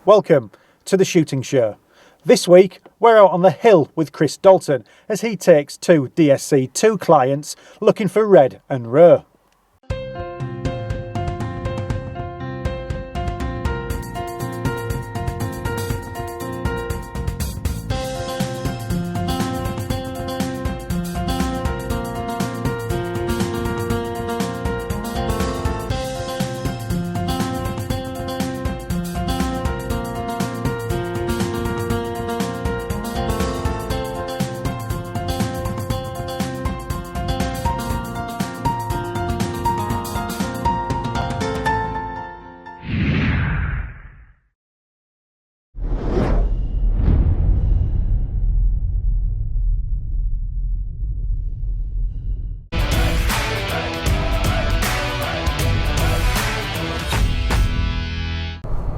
Welcome to the shooting show. This week we're out on the hill with Chris Dalton as he takes two DSC2 clients looking for red and roe.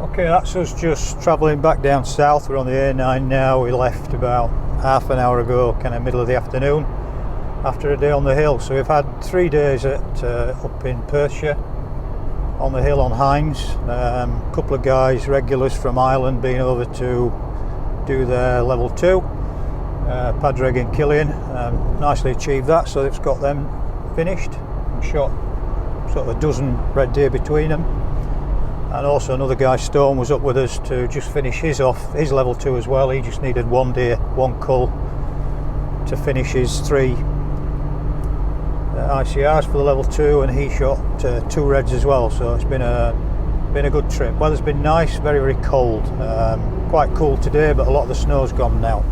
Okay, that's us just travelling back down south. We're on the A9 now. We left about half an hour ago, kind of middle of the afternoon, after a day on the hill. So we've had 3 days up in Perthshire on the hill on hinds. A couple of guys, regulars from Ireland, been over to do their level 2. Padraig and Killian nicely achieved that, so it's got them finished and shot sort of a dozen red deer between them. And also another guy, Stone, was up with us to just finish his off, his level 2 as well. He just needed one deer, one cull to finish his 3 ICRs for the level 2, and he shot 2 reds as well. So it's been a good trip. Weather's been nice, very, very cold. Quite cool today, but a lot of the snow's gone now.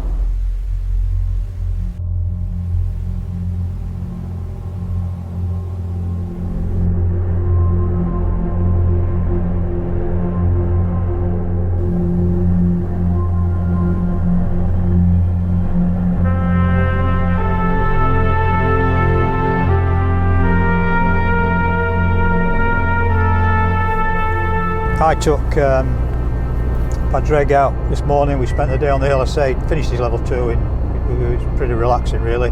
I took Padraig out this morning. We spent the day on the hill. I say finished his level 2 and it was pretty relaxing really.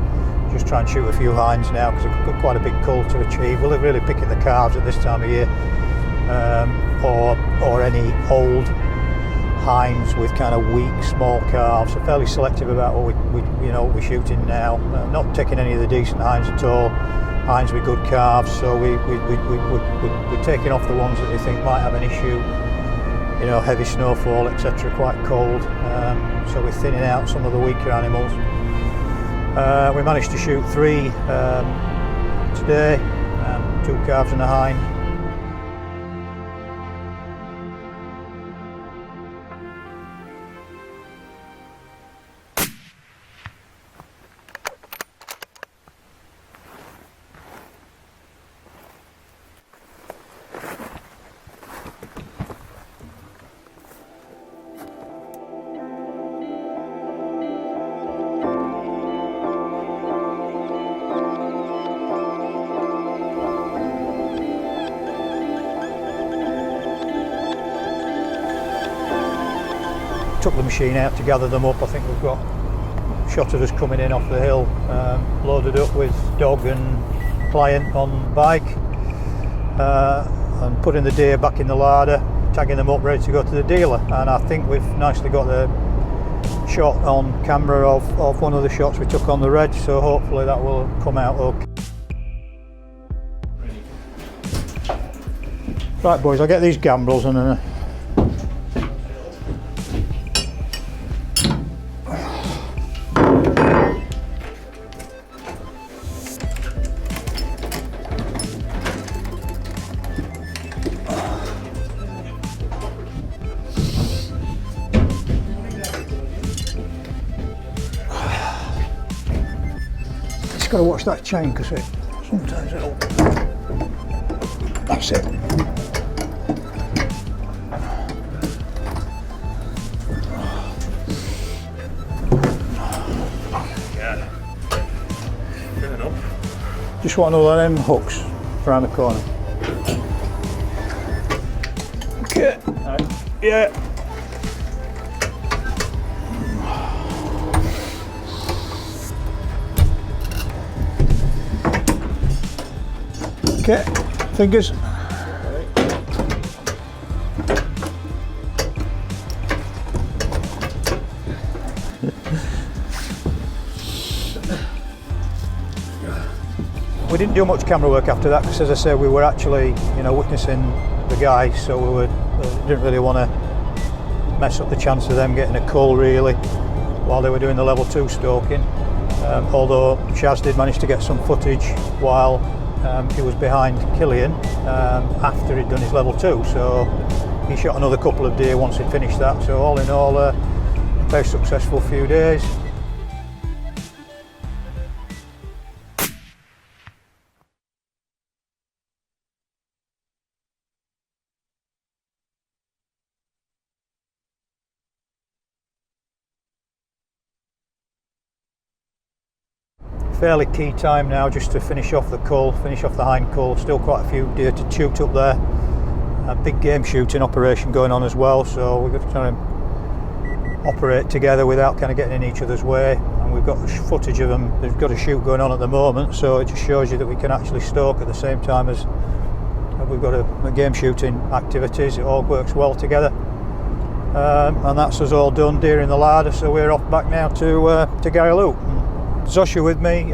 Just try and shoot a few hinds now because I've got quite a big cull to achieve. We're really picking the calves at this time of year, or any old hinds with kind of weak small calves. So fairly selective about what we're shooting now. Not taking any of the decent hinds at all. Hinds with good calves, so we're taking off the ones that we think might have an issue, heavy snowfall, etc., quite cold, so we're thinning out some of the weaker animals. We managed to shoot 3 today, 2 calves and a hind. Took the machine out to gather them up. I think we've got a shot of us coming in off the hill, loaded up with dog and client on bike, and putting the deer back in the larder, tagging them up ready to go to the dealer. And I think we've nicely got the shot on camera of one of the shots we took on the red, so hopefully that will come out okay. Right boys, I'll get these gambrels and then got to watch that chain because sometimes it'll. That's it. Yeah. Good enough. Just want one of them hooks around the corner. Okay. Right. Yeah. Okay, fingers. We didn't do much camera work after that because, as I say, we were actually, witnessing the guys, so we didn't really want to mess up the chance of them getting a cull really while they were doing the level 2 stalking. Although Chaz did manage to get some footage while he was behind Killian after he'd done his level 2, so he shot another couple of deer once he'd finished that. So all in all, a very successful few days. Fairly key time now just to finish off the cull, finish off the hind cull. Still quite a few deer to shoot up there. A big game shooting operation going on as well, so we've got to try and operate together without kind of getting in each other's way. And we've got footage of them. They've got a shoot going on at the moment, so it just shows you that we can actually stalk at the same time as we've got a game shooting activities. It all works well together. And that's us all done, deer in the larder, so we're off back now to Garryloo. Zosha with me,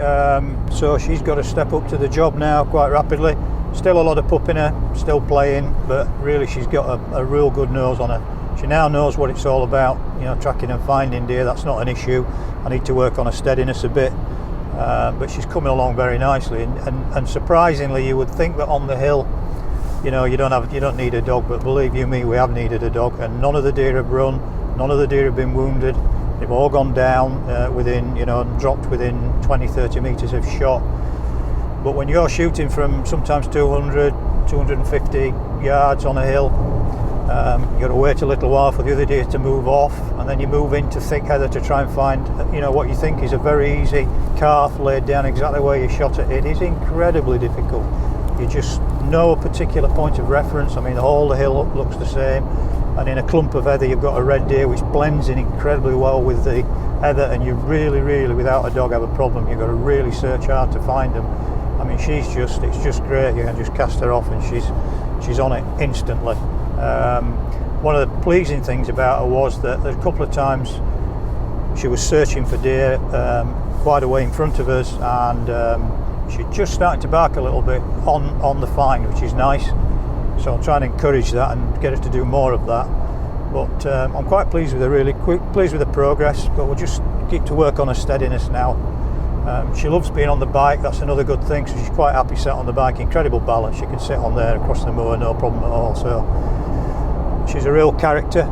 so she's got to step up to the job now quite rapidly. Still a lot of pup in her, still playing, but really she's got a real good nose on her. She now knows what it's all about, tracking and finding deer. That's not an issue. I need to work on her steadiness a bit, but she's coming along very nicely. And surprisingly, you would think that on the hill, you don't need a dog, but believe you me, we have needed a dog, and none of the deer have run, none of the deer have been wounded. They've all gone down within, dropped within 20-30 metres of shot. But when you're shooting from sometimes 200, 250 yards on a hill, you've got to wait a little while for the other deer to move off, and then you move into thick heather to try and find, what you think is a very easy calf laid down exactly where you shot it. It is incredibly difficult. You just know a particular point of reference. I mean, the whole hill looks the same. And in a clump of heather you've got a red deer which blends in incredibly well with the heather, and you really, without a dog, have a problem. You've got to really search hard to find them. I mean, it's just great. You can just cast her off and she's on it instantly. One of the pleasing things about her was that a couple of times she was searching for deer quite a way in front of us, and she just started to bark a little bit on the find, which is nice. So I'm trying to encourage that and get her to do more of that. But I'm quite pleased with her, really pleased with the progress, but we'll just keep to work on her steadiness now. She loves being on the bike, that's another good thing, so she's quite happy sat on the bike. Incredible balance, she can sit on there across the moor, no problem at all. So she's a real character,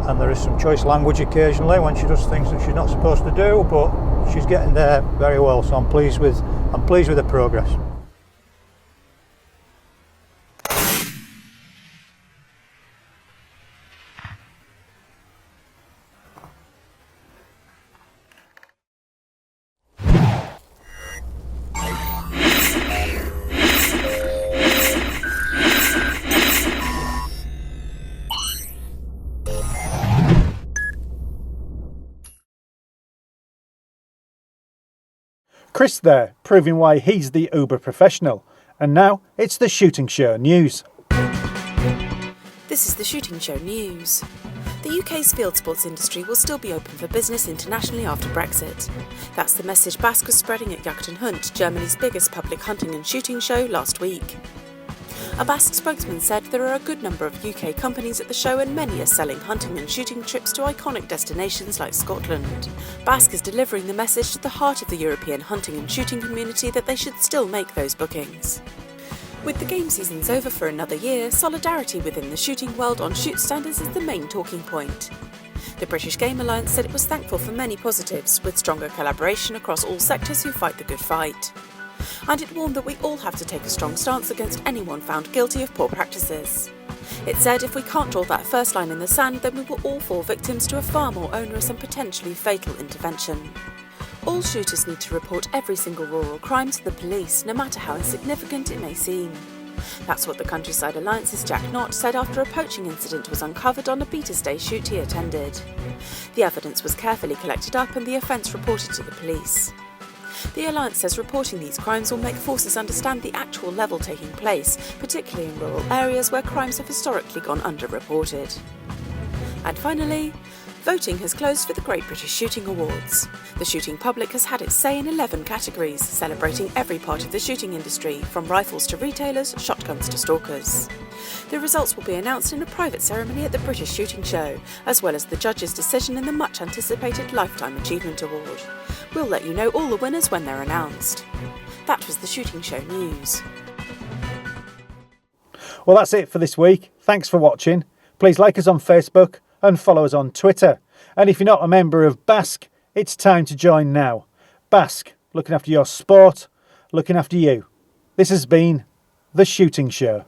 and there is some choice language occasionally when she does things that she's not supposed to do, but she's getting there very well, so I'm pleased with the progress. Chris there, proving why he's the uber professional. And now it's the Shooting Show News. This is the Shooting Show News. The UK's field sports industry will still be open for business internationally after Brexit. That's the message Bask was spreading at Jagd and Hunt, Germany's biggest public hunting and shooting show, last week. A Bask spokesman said there are a good number of UK companies at the show, and many are selling hunting and shooting trips to iconic destinations like Scotland. Bask is delivering the message to the heart of the European hunting and shooting community that they should still make those bookings. With the game seasons over for another year, solidarity within the shooting world on shoot standards is the main talking point. The British Game Alliance said it was thankful for many positives, with stronger collaboration across all sectors who fight the good fight. And it warned that we all have to take a strong stance against anyone found guilty of poor practices. It said if we can't draw that first line in the sand, then we will all fall victims to a far more onerous and potentially fatal intervention. All shooters need to report every single rural crime to the police, no matter how insignificant it may seem. That's what the Countryside Alliance's Jack Knott said after a poaching incident was uncovered on a Beaters Day shoot he attended. The evidence was carefully collected up and the offence reported to the police. The Alliance says reporting these crimes will make forces understand the actual level taking place, particularly in rural areas where crimes have historically gone underreported. And finally, Voting has closed for the Great British Shooting Awards. The shooting public has had its say in 11 categories, celebrating every part of the shooting industry, from rifles to retailers, shotguns to stalkers. The results will be announced in a private ceremony at the British Shooting Show, as well as the judges' decision in the much-anticipated Lifetime Achievement Award. We'll let you know all the winners when they're announced. That was the Shooting Show News. Well, that's it for this week. Thanks for watching. Please like us on Facebook and follow us on Twitter. And if you're not a member of BASC, it's time to join now. BASC, looking after your sport, looking after you. This has been The Shooting Show.